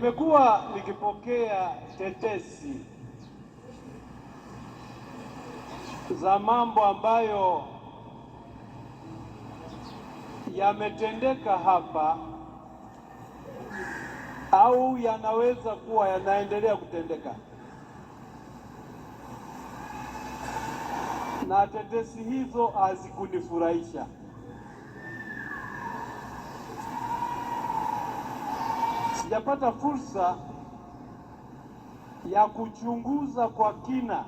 Nimekuwa nikipokea tetesi za mambo ambayo yametendeka hapa au yanaweza kuwa yanaendelea kutendeka, na tetesi hizo hazikunifurahisha. Sijapata fursa ya kuchunguza kwa kina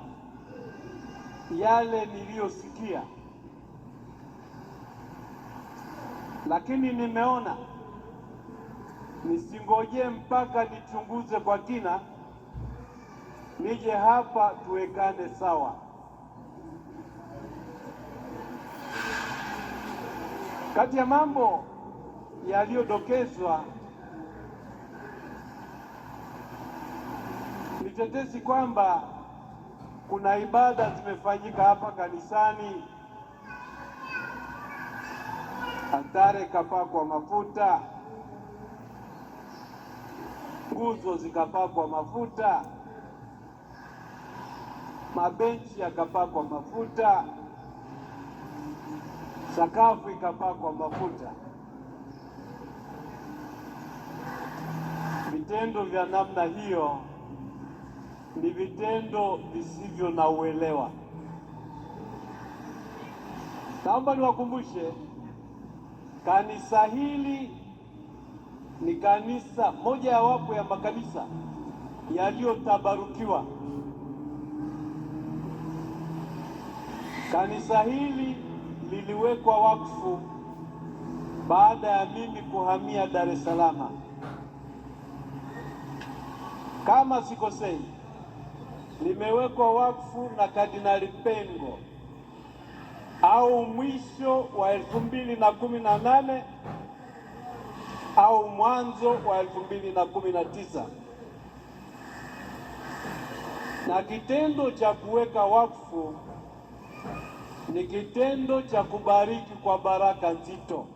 yale niliyosikia, lakini nimeona nisingoje mpaka nichunguze kwa kina, nije hapa tuwekane sawa. Kati ya mambo yaliyodokezwa ni tetesi kwamba kuna ibada zimefanyika hapa kanisani, altare ikapakwa mafuta, nguzo zikapakwa mafuta, mabenchi yakapakwa mafuta, sakafu ikapakwa mafuta. Vitendo vya namna hiyo ni vitendo visivyo na uelewa. Naomba niwakumbushe, kanisa hili ni kanisa moja ya wapo ya makanisa yaliyotabarukiwa. Kanisa hili liliwekwa wakfu baada ya mimi kuhamia Dar es Salaam. Kama sikosei, limewekwa wakfu na Kardinali Pengo au mwisho wa 2018 au mwanzo wa 2019, na kitendo cha kuweka wakfu ni kitendo cha kubariki kwa baraka nzito,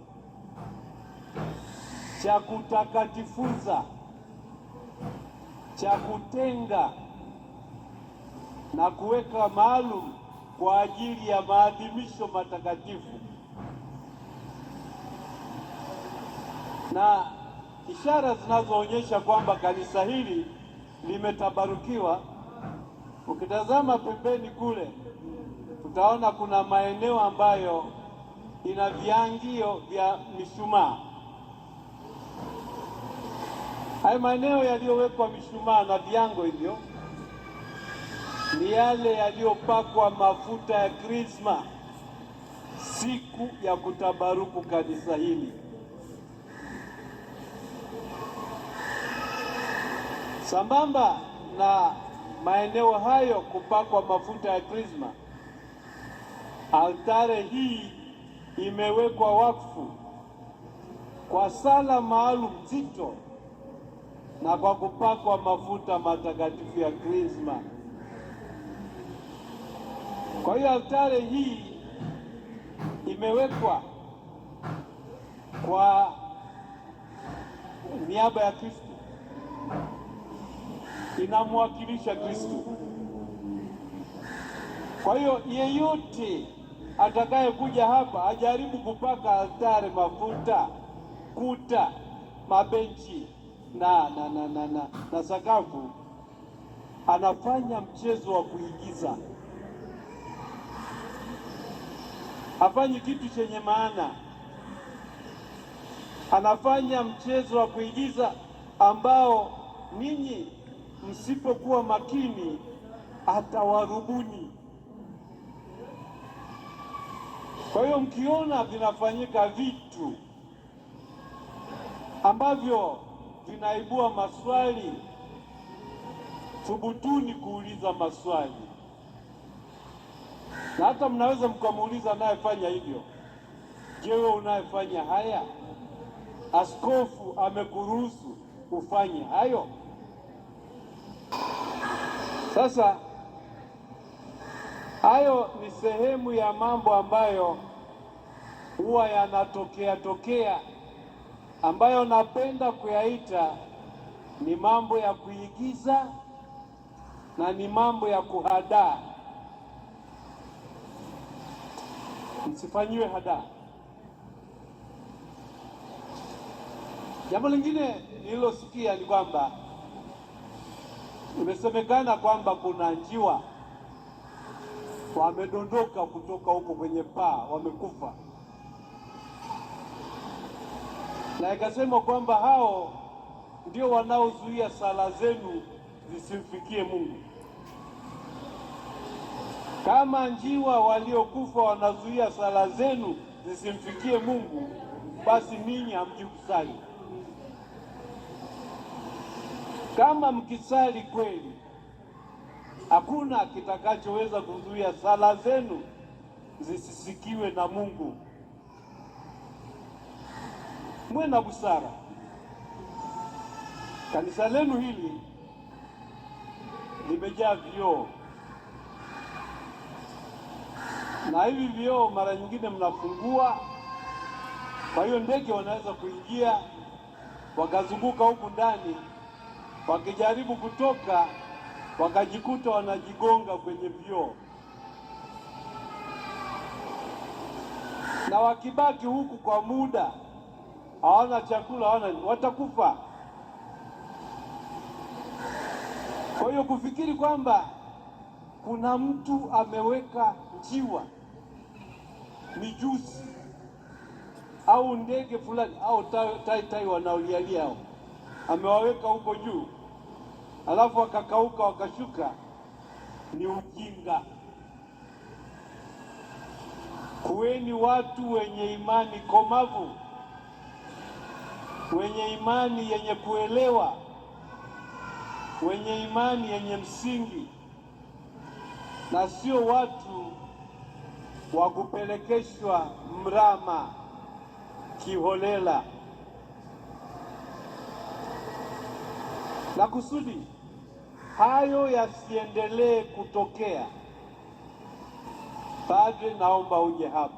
cha kutakatifuza, cha kutenga na kuweka maalum kwa ajili ya maadhimisho matakatifu. Na ishara zinazoonyesha kwamba kanisa hili limetabarukiwa, ukitazama pembeni kule utaona kuna maeneo ambayo ina viangio vya mishumaa. Haya maeneo yaliyowekwa mishumaa na viango hivyo ni yale yaliyopakwa mafuta ya Krisma siku ya kutabaruku kanisa hili. Sambamba na maeneo hayo kupakwa mafuta ya Krisma, altare hii imewekwa wakfu kwa sala maalum nzito na kwa kupakwa mafuta matakatifu ya Krisma. Kwa hiyo altare hii imewekwa kwa niaba ya Kristo, inamwakilisha Kristo. Kwa hiyo yeyote atakayekuja hapa ajaribu kupaka altare mafuta, kuta, mabenchi na sakafu, anafanya mchezo wa kuigiza, hafanyi kitu chenye maana. Anafanya mchezo wa kuigiza ambao ninyi msipokuwa makini atawarubuni. Kwa hiyo mkiona vinafanyika vitu ambavyo vinaibua maswali, thubutuni kuuliza maswali. Na hata mnaweza mkamuuliza anayefanya hivyo, je, wewe unayefanya haya, askofu amekuruhusu ufanye hayo? Sasa hayo ni sehemu ya mambo ambayo huwa yanatokea ambayo napenda kuyaita ni mambo ya kuigiza na ni mambo ya kuhadaa. Msifanyiwe hadaa. Jambo lingine nililosikia ni kwamba imesemekana kwamba kuna njiwa wamedondoka kutoka huko kwenye paa, wamekufa, na ikasema kwamba hao ndio wanaozuia sala zenu zisimfikie Mungu. Kama njiwa waliokufa wanazuia sala zenu zisimfikie Mungu, basi ninyi hamjui kusali. Kama mkisali kweli, hakuna kitakachoweza kuzuia sala zenu zisisikiwe na Mungu. Mwe na busara. Kanisa lenu hili limejaa vioo, na hivi vioo mara nyingine mnafungua, kwa hiyo ndege wanaweza kuingia wakazunguka huku ndani, wakijaribu kutoka wakajikuta wanajigonga kwenye vioo, na wakibaki huku kwa muda, hawana chakula, watakufa. Kwa hiyo kufikiri kwamba kuna mtu ameweka njiwa, mijusi au ndege fulani au tai wanaolialia hao, amewaweka huko juu alafu wakakauka wakashuka, ni ujinga. Kuweni watu wenye imani komavu, wenye imani yenye kuelewa, wenye imani yenye msingi, na sio watu wa kupelekeshwa mrama kiholela. Na kusudi hayo yasiendelee kutokea, Padre, naomba uje hapa.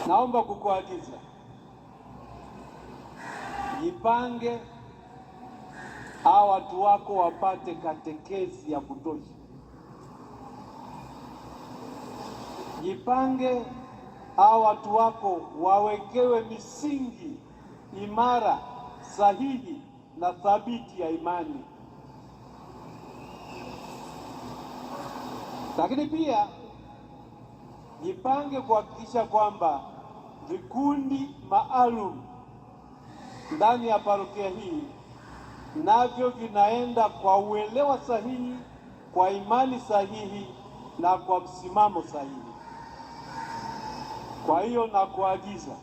Naomba kukuagiza, jipange, hao watu wako wapate katekesi ya kutosha. Jipange, hao watu wako wawekewe misingi imara, sahihi na thabiti ya imani. Lakini pia jipange kuhakikisha kwamba vikundi maalum ndani ya parokia hii navyo vinaenda kwa uelewa sahihi, kwa imani sahihi na kwa msimamo sahihi. Kwa hiyo nakuagiza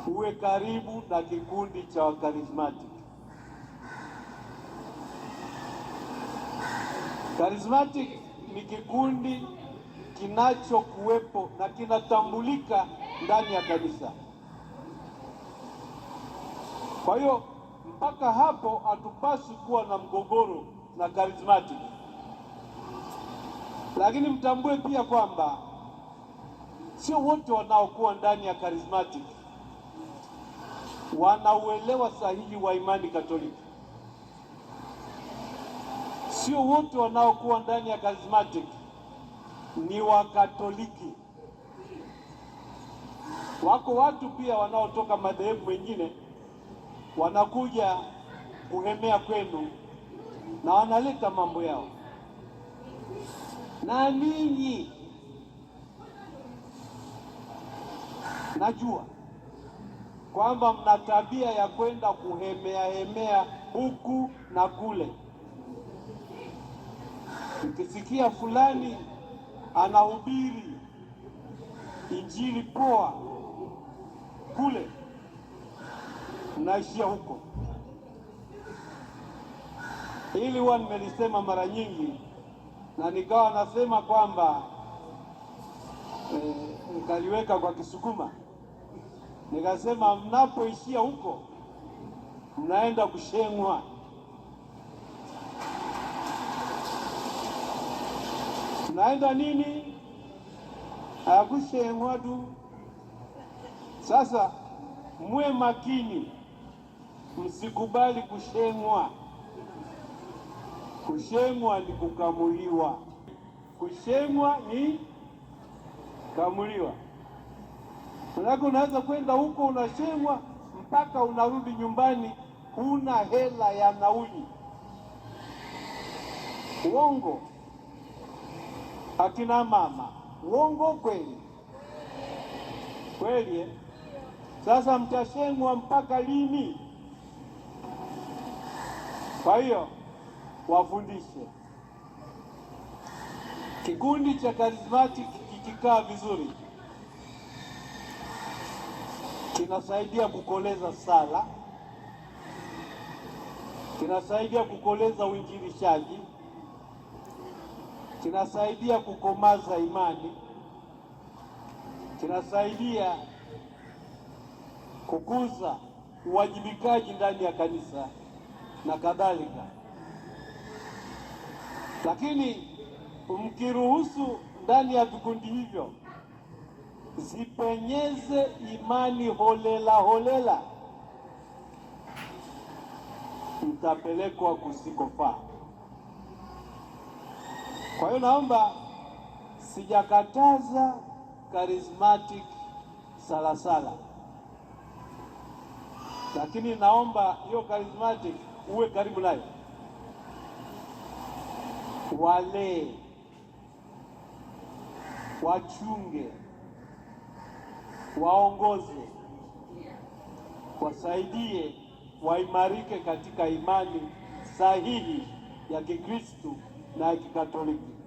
uwe karibu na kikundi cha Wakarismatiki. Karismatiki ni kikundi kinachokuwepo na kinatambulika ndani ya kanisa. Kwa hiyo mpaka hapo hatupaswi kuwa na mgogoro na Karismatiki, lakini mtambue pia kwamba sio wote wanaokuwa ndani ya Karismatiki wanauelewa sahihi wa imani Katoliki. Sio wote wanaokuwa ndani ya Karismatiki ni Wakatoliki. Wako watu pia wanaotoka madhehebu mengine wanakuja kuhemea kwenu na wanaleta mambo yao, na ninyi najua kwamba mna tabia ya kwenda kuhemea huku na kule. Ukisikia fulani anahubiri injili poa kule, mnaishia huko. Hili huwa nimelisema mara nyingi, na nikawa nasema kwamba nikaliweka kwa Kisukuma, nikasema mnapoishia huko mnaenda kusheng'wa. Mnaenda nini? nakusheng'wa tu. Sasa muwe makini, msikubali kusheng'wa. Kusheng'wa ni kukamuliwa, kusheng'wa ni kamuliwa. Manake unaweza kwenda huko unasheng'wa mpaka unarudi nyumbani huna hela ya nauli. Uongo akina mama, uongo kweli kweli eh? Sasa mtasheng'wa mpaka lini? Kwa hiyo wafundishe. Kikundi cha Charismatic kikikaa vizuri kinasaidia kukoleza sala, kinasaidia kukoleza uinjilishaji, kinasaidia kukomaza imani, kinasaidia kukuza uwajibikaji ndani ya kanisa na kadhalika. Lakini mkiruhusu ndani ya vikundi hivyo zipenyeze imani holela holela, mtapelekwa kusikofaa. Kwa hiyo naomba, sijakataza Charismatic salasala, lakini naomba hiyo Charismatic uwe karibu nayo, walee, wachunge, waongoze, wasaidie waimarike katika imani sahihi ya Kikristo na ya Kikatoliki.